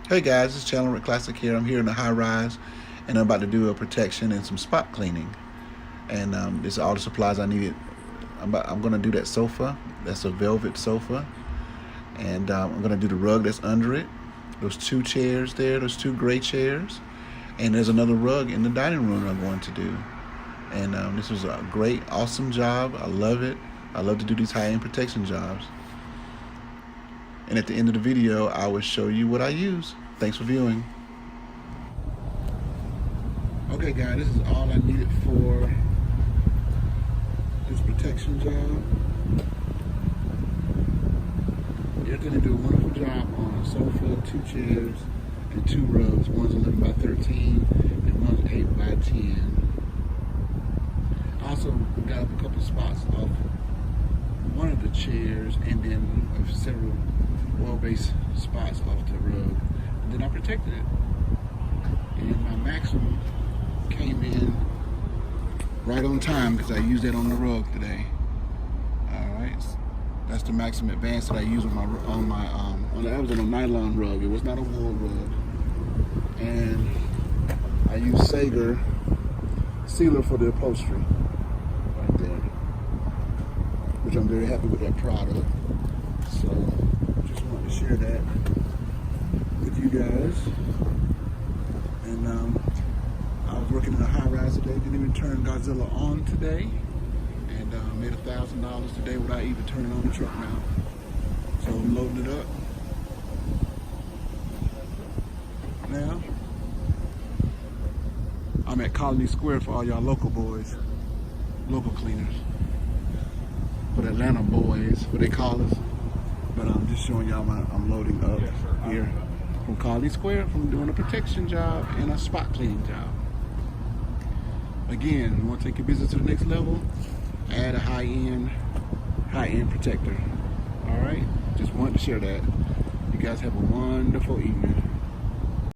Hey guys, it's Chandler with Classic here. I'm here in the high rise and I'm about to do a protection and some spot cleaning. And this is all the supplies I needed. I'm going to do that sofa. That's a velvet sofa. And I'm going to do the rug that's under it. Those two chairs there, those two gray chairs. And there's another rug in the dining room I'm going to do. And this was a great, awesome job. I love it. I love to do these high-end protection jobs. And at the end of the video, I will show you what I use. Thanks for viewing. Okay guys, this is all I needed for this protection job. You're going to do a wonderful job on a sofa, two chairs, and two rugs. One's 11 by 13 and one's 8 by 10. I also got up a couple spots off one of the chairs and then several oil-based spots off the rug. And then I protected it. And my Maxim came in right on time because I used that on the rug today. Alright. That's the Maxim Advanced that I use on that was on a nylon rug. It was not a wool rug. And I used Sager sealer for the upholstery right there, which I'm very happy with that product. So just wanted to share that with you guys. And I was working in a high rise today. Didn't even turn Godzilla on today, and made $1,000 today without even turning on the truck mount. So I'm loading it up now. I'm at Colony Square for all y'all local boys, local cleaners, for the Atlanta boys, what they call us. But I'm just showing y'all I'm loading up here from Colony Square from doing a protection job and a spot cleaning job. Again, you want to take your business to the next level, add a high-end protector. All right, just wanted to share that. You guys have a wonderful evening.